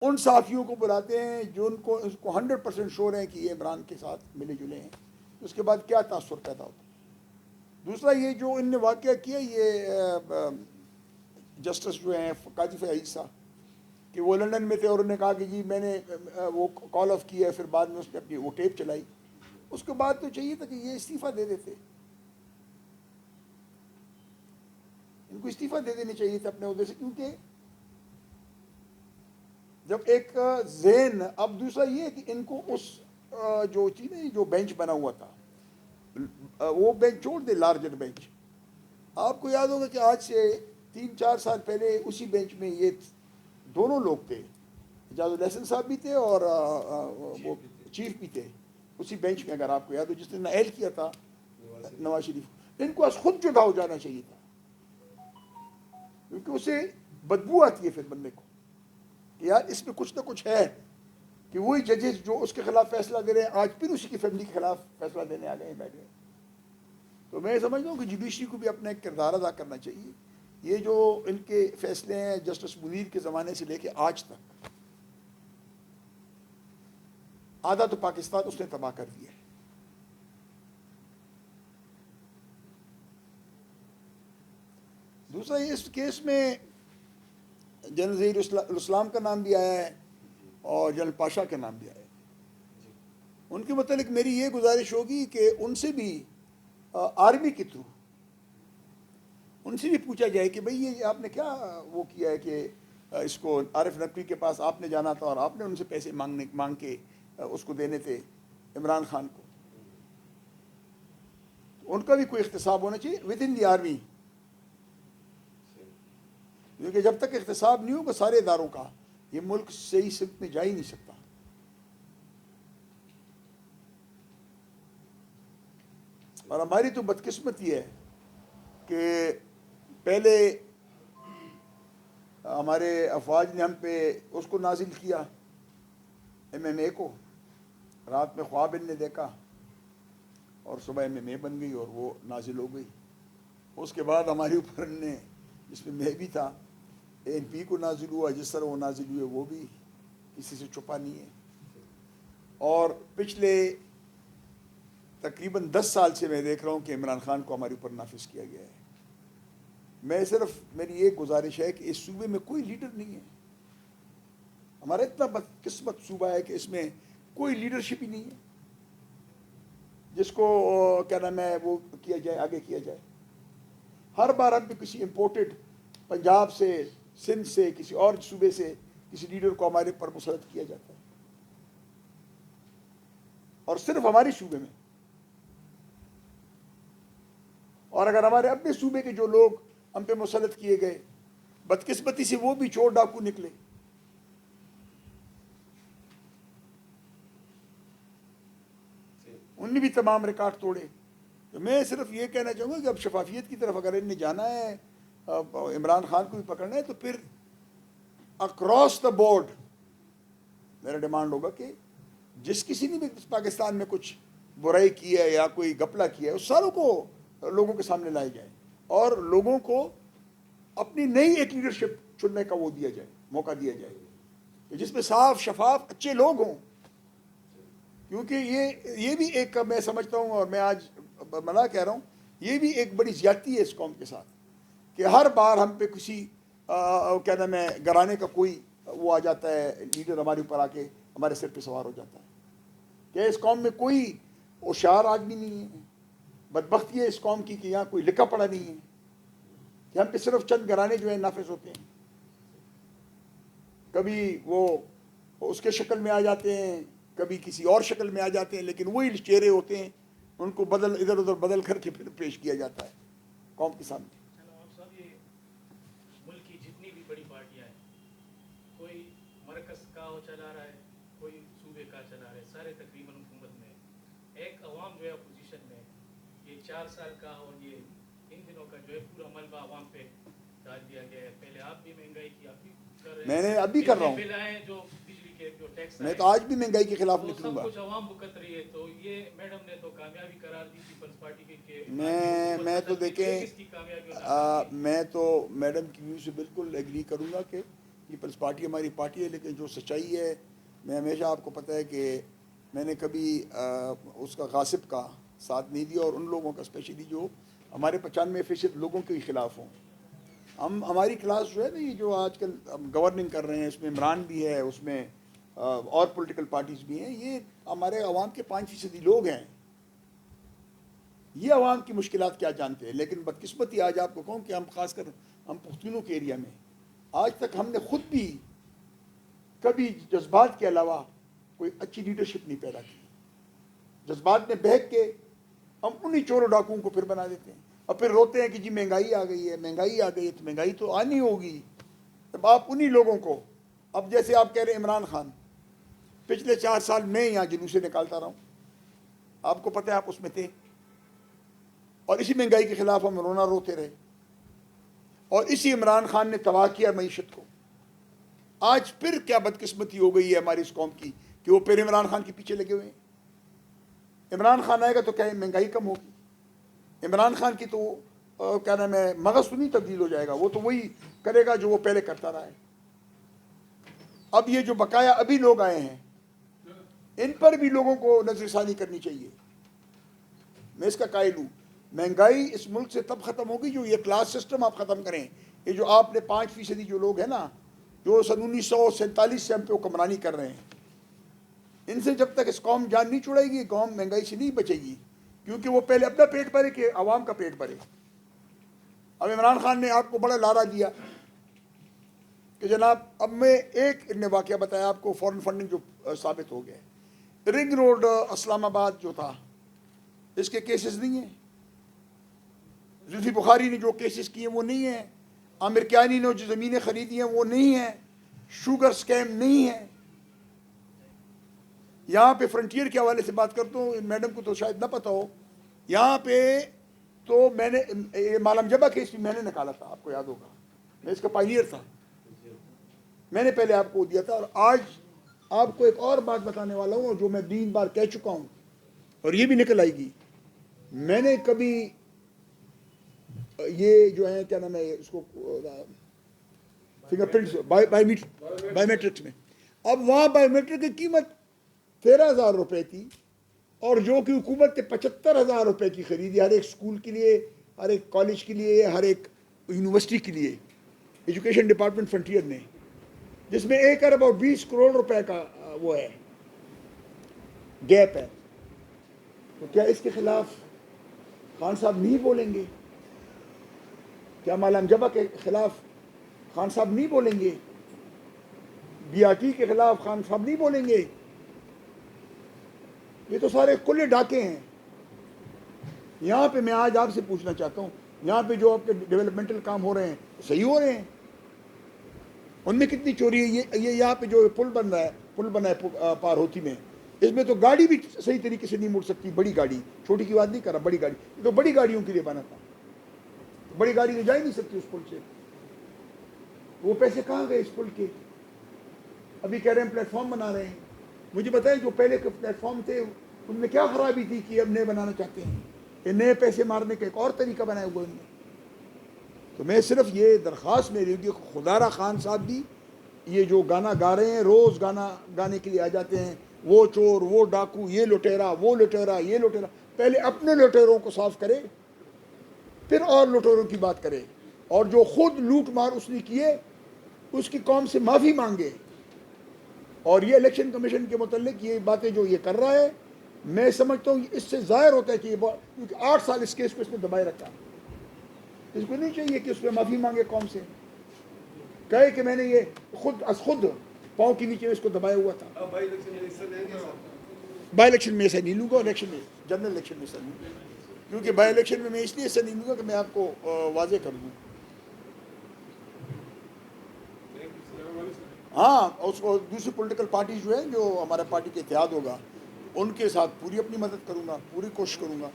ان صحافیوں کو بلاتے ہیں جو ان کو 100% شور ہیں کہ یہ عمران کے ساتھ ملے جلے ہیں، اس کے بعد کیا تاثر پیدا ہوتا ہے۔ دوسرا یہ جو ان نے واقعہ کیا، یہ جسٹس جو ہیں قاضی فیاض صاحب، کہ وہ لندن میں تھے اور انہوں نے کہا کہ جی میں نے وہ کال آف کیا ہے، پھر بعد میں اس نے اپنی وہ ٹیپ چلائی، اس کے بعد تو چاہیے تھا کہ یہ استعفیٰ دے دیتے، ان کو استعفیٰ دے دینی چاہیے تھا اپنے عہدے سے، کیونکہ جب ایک ذہن، اب دوسرا یہ کہ ان کو اس جو تھی نا جو بینچ بنا ہوا تھا، وہ بینچ چھوڑ دے، لارجر بینچ، آپ کو یاد ہوگا کہ آج سے 3-4 سال پہلے اسی بینچ میں یہ دونوں لوگ تھے، اعجاز الحسن صاحب بھی تھے اور وہ چیف بھی تھے اسی بینچ میں، اگر آپ کو یاد ہو، جس نے نائل کیا تھا نواز شریف، ان کو از خود جدا ہو جانا چاہیے تھا، کیونکہ اسے بدبو آتی ہے پھر بندے کو کہ یار اس میں کچھ نہ کچھ ہے، کہ وہی ججز جو اس کے خلاف فیصلہ دے رہے ہیں آج پھر اسی کی فیملی کے خلاف فیصلہ دینے آ گئے ہیں بیٹھ گئے۔ تو میں سمجھتا ہوں کہ جوڈیشری کو بھی اپنا ایک کردار ادا کرنا چاہیے۔ یہ جو ان کے فیصلے ہیں جسٹس منیر کے زمانے سے لے کے آج تک، آدھا تو پاکستان اس نے تباہ کر دیا ہے۔ دوسرا یہ اس کیس میں جنرل ظہیر الاسلام کا نام بھی آیا ہے اور جنرل پاشا کا نام بھی آیا ہے۔ ان کے متعلق میری یہ گزارش ہوگی کہ ان سے بھی آرمی کے تھرو ان سے بھی پوچھا جائے کہ بھئی یہ آپ نے کیا وہ کیا ہے کہ اس کو عارف نقوی کے پاس آپ نے جانا تھا اور آپ نے ان سے پیسے مانگ کے اس کو دینے تھے عمران خان کو۔ ان کا بھی کوئی احتساب ہونا چاہیے ود ان دی آرمی، کیونکہ جب تک احتساب نہیں ہوگا سارے اداروں کا، یہ ملک صحیح سمت میں جا ہی نہیں سکتا۔ اور ہماری تو بدقسمتی ہے کہ پہلے ہمارے افواج نے ہم پہ اس کو نازل کیا MMA کو، رات میں خواب ان نے دیکھا اور صبح MMA بن گئی اور وہ نازل ہو گئی۔ اس کے بعد ہمارے اوپر نے، جس میں میں بھی تھا، ANP کو نازل ہوا، جس طرح وہ نازل ہوئے وہ بھی کسی سے چھپا نہیں ہے۔ اور پچھلے تقریباً 10 سال سے میں دیکھ رہا ہوں کہ عمران خان کو ہمارے اوپر نافذ کیا گیا ہے۔ میں صرف میری یہ گزارش ہے کہ اس صوبے میں کوئی لیڈر نہیں ہے، ہمارا اتنا بدقسمت صوبہ ہے کہ اس میں کوئی لیڈرشپ ہی نہیں ہے جس کو کیا نام ہے وہ کیا جائے، آگے کیا جائے۔ ہر بار ہم پہ کسی امپورٹڈ پنجاب سے، سندھ سے، کسی اور صوبے سے کسی لیڈر کو ہمارے پر مسلط کیا جاتا ہے، اور صرف ہمارے صوبے میں۔ اور اگر ہمارے اپنے صوبے کے جو لوگ ہم پہ مسلط کیے گئے، بدقسمتی سے وہ بھی چور ڈاکو نکلے، ان نے بھی تمام ریکارڈ توڑے۔ تو میں صرف یہ کہنا چاہوں گا کہ اب شفافیت کی طرف اگر ان نے جانا ہے، عمران خان کو بھی پکڑنا ہے، تو پھر اکراس دا بورڈ میرا ڈیمانڈ ہوگا کہ جس کسی نے بھی پاکستان میں کچھ برائی کی ہے یا کوئی گپلا کیا ہے، اس ساروں کو لوگوں کے سامنے لائے جائے اور لوگوں کو اپنی نئی ایک لیڈرشپ چننے کا وہ دیا جائے، موقع دیا جائے، جس میں صاف شفاف اچھے لوگ ہوں۔ کیونکہ یہ بھی ایک، میں سمجھتا ہوں اور میں آج منع کہہ رہا ہوں، یہ بھی ایک بڑی زیادتی ہے اس قوم کے ساتھ کہ ہر بار ہم پہ کسی کیا نام ہے گرانے کا کوئی وہ آ جاتا ہے، لیڈر ہمارے اوپر آ کے ہمارے سر پہ سوار ہو جاتا ہے۔ کہ اس قوم میں کوئی ہوشیار آدمی نہیں ہے، بدبختی ہے اس قوم کی کہ یہاں کوئی لکھا پڑا نہیں ہے، کہ ہم پہ صرف چند گرانے جو ہیں نافذ ہوتے ہیں، کبھی وہ اس کے شکل میں آ جاتے ہیں، کبھی کسی اور شکل میں آ جاتے ہیں، لیکن وہی چہرے ہوتے ہیں، ان کو ادھر ادھر بدل کر کے پھر پیش کیا جاتا ہے قوم کے سامنے۔ یہ ملک کی جتنی بھی بڑی پارٹیاں ہیں، کوئی مرکز کا چلا رہا ہے، کوئی صوبے کا چلا رہا ہے، سارے تقریباً حکومت میں، ایک عوام جو ہے اپوزیشن میں، یہ 4 سال کا اور یہ ان دنوں کا جو ہے پورا ملبہ عوام پہ ڈال دیا گیا ہے۔ پہلے آپ بھی مہنگائی کی آپ بھی کر رہے ہیں، میں نے اب بھی کر رہا ہوں، بل آئے جو بجلی کے جو ٹیکس میں آئے تو آج بھی مہنگائی کے خلاف تو نکلوں سب گا۔ کچھ عوام بھگت رہی ہے۔ تو یہ میڈم نے تو کامیابی قرار دی پیپلز پارٹی کی کہ میں تو دیکھیں، کس کی کامیابی اور ناکامی ہے؟ میں تو میڈم کی ویو سے بالکل ایگری کروں گا کہ پیپلز پارٹی ہماری پارٹی ہے، لیکن جو سچائی ہے، میں ہمیشہ آپ کو پتہ ہے کہ میں نے کبھی اس کا غاصب کا ساتھ نہیں دیا، اور ان لوگوں کا اسپیشلی جو ہمارے 95% لوگوں کے خلاف ہوں. ہماری کلاس جو ہے نا، یہ جو آج کل گورننگ کر رہے ہیں، اس میں عمران بھی ہے، اس میں اور پولیٹیکل پارٹیز بھی ہیں، یہ ہمارے عوام کے 5% لوگ ہیں. یہ عوام کی مشکلات کیا جانتے ہیں. لیکن بدقسمتی آج آپ کو کہوں کہ ہم خاص کر ہم پختونوں کے ایریا میں آج تک ہم نے خود بھی کبھی جذبات کے علاوہ کوئی اچھی لیڈرشپ نہیں پیدا کی. جذبات میں بہک کے ہم انہی چوروں ڈاکوؤں کو پھر بنا دیتے ہیں، اور پھر روتے ہیں کہ جی مہنگائی آ گئی ہے، مہنگائی آ گئی ہے. تو مہنگائی تو آنی ہوگی جب آپ انہی لوگوں کو، اب جیسے آپ کہہ رہے ہیں عمران خان، پچھلے 4 سال میں یہاں جلوسیں نکالتا رہا ہوں، آپ کو پتہ ہے آپ اس میں تھے، اور اسی مہنگائی کے خلاف ہم رونا روتے رہے، اور اسی عمران خان نے تباہ کیا معیشت کو. آج پھر کیا بدقسمتی ہو گئی ہے ہماری اس قوم کی کہ وہ پھر عمران خان کے پیچھے لگے ہوئے ہیں. عمران خان آئے گا تو کیا مہنگائی کم ہوگی؟ عمران خان کی تو کیا نام ہے، مغز تو نہیں تبدیل ہو جائے گا، وہ تو وہی کرے گا جو وہ پہلے کرتا رہا ہے. اب یہ جو بقایا ابھی لوگ آئے ہیں، ان پر بھی لوگوں کو نظر ثانی کرنی چاہیے. میں اس کا قائل ہوں، مہنگائی اس ملک سے تب ختم ہوگی جو یہ کلاس سسٹم آپ ختم کریں. یہ جو آپ نے 5% جو لوگ ہیں نا، جو سن 1947 سے ہم پہ حکمرانی کر رہے ہیں، ان سے جب تک اس قوم جان نہیں چھڑائے گی، قوم مہنگائی سے نہیں بچے گی. کیونکہ وہ پہلے اپنا پیٹ بھرے کہ عوام کا پیٹ بھرے. اب عمران خان نے آپ کو بڑا لارا دیا کہ جناب، اب میں ایک نے واقعہ بتایا آپ کو، فورن فنڈنگ جو ثابت ہو گیا ہے. رنگ روڈ اسلام آباد جو تھا، اس کے کیسز نہیں ہیں. زلفی بخاری نے جو کیسز کیے وہ نہیں ہیں. عامر کیانی نے جو زمینیں خریدی ہیں وہ نہیں ہیں. شوگر سکیم نہیں ہے. یہاں پہ فرنٹیئر کے حوالے سے بات کرتا ہوں، میڈم کو تو شاید نہ پتہ ہو، یہاں پہ تو میں نے مالم جبہ کیس بھی میں نے نکالا تھا، آپ کو یاد ہوگا، میں اس کا پائنیئر تھا، میں نے پہلے آپ کو دیا تھا. اور آج آپ کو ایک اور بات بتانے والا ہوں جو میں 3 بار کہہ چکا ہوں، اور یہ بھی نکل آئے گی. میں نے کبھی یہ جو ہے کیا نام ہے اس کو، فنگر پرنٹس، بائی میٹرکس میں، اب وہاں بائی میٹرک کی قیمت 13,000 روپے تھی، اور جو کہ حکومت نے 75,000 روپے کی خریدی، ہر ایک اسکول کے لیے، ہر ایک کالج کے لیے، ہر ایک یونیورسٹی کے لیے، ایجوکیشن ڈپارٹمنٹ فرنٹیئر نے، جس میں 1 ارب اور 20 کروڑ روپے کا وہ ہے، گیپ ہے. تو کیا اس کے خلاف خان صاحب نہیں بولیں گے؟ کیا مالم جبہ کے خلاف خان صاحب نہیں بولیں گے؟ بی آر ٹی کے خلاف خان صاحب نہیں بولیں گے؟ یہ تو سارے کھلے ڈاکے ہیں. یہاں پہ میں آج آپ سے پوچھنا چاہتا ہوں، یہاں پہ جو آپ کے ڈیولپمنٹل کام ہو رہے ہیں صحیح ہو رہے ہیں؟ ان میں کتنی چوری ہے؟ یہ یہاں پہ جو پل بنا ہے پار ہوتی میں، اس میں تو گاڑی بھی صحیح طریقے سے نہیں مڑ سکتی. بڑی گاڑی، چھوٹی کی بات نہیں کر رہا، بڑی گاڑی، یہ تو بڑی گاڑیوں کے لیے بنا تھا. بڑی گاڑی تو جا ہی نہیں سکتی اس پل سے. وہ پیسے کہاں گئے اس پل کے؟ ابھی کہہ رہے ہیں پلیٹ فارم بنا رہے ہیں. مجھے بتائیں جو پہلے کے پلیٹ فارم تھے ان میں کیا خرابی تھی کہ اب نئے بنانا چاہتے ہیں؟ یہ نئے پیسے مارنے کا ایک اور طریقہ بنایا ہوا ان نے. تو میں صرف یہ درخواست میری ہوگی کہ خدا را خان صاحب بھی یہ جو گانا گا رہے ہیں، روز گانا گانے کے لیے آ جاتے ہیں، وہ چور، وہ ڈاکو، یہ لٹیرا، وہ لٹیرا، یہ لٹیرا. پہلے اپنے لٹیروں کو صاف کرے، پھر اور لٹیروں کی بات کرے. اور جو خود لوٹ مار اس نے کیے اس کی قوم سے معافی مانگے. اور یہ الیکشن کمیشن کے متعلق یہ باتیں جو یہ کر رہا ہے، میں سمجھتا ہوں اس سے ظاہر ہوتا ہے کہ کیونکہ 8 سال اس کیس کو اس نے دبائے رکھا. اس کو نہیں چاہیے کہ اس پہ معافی مانگے قوم سے، کہے کہ میں نے یہ خود پاؤں کے نیچے اس کو دبایا ہوا تھا. بائی الیکشن میں ایسا نہیں لوں گا، الیکشن میں، جنرل الیکشن میں ایسا نہیں لوں گا. کیونکہ بائی الیکشن میں اس لیے ایسا نہیں لوں گا کہ میں آپ کو واضح کر دوں. ہاں، اس کو دوسری پولیٹیکل پارٹیز جو ہیں، جو ہمارا پارٹی کے اتحاد ہوگا، ان کے ساتھ پوری اپنی مدد کروں گا، پوری کوشش کروں گا.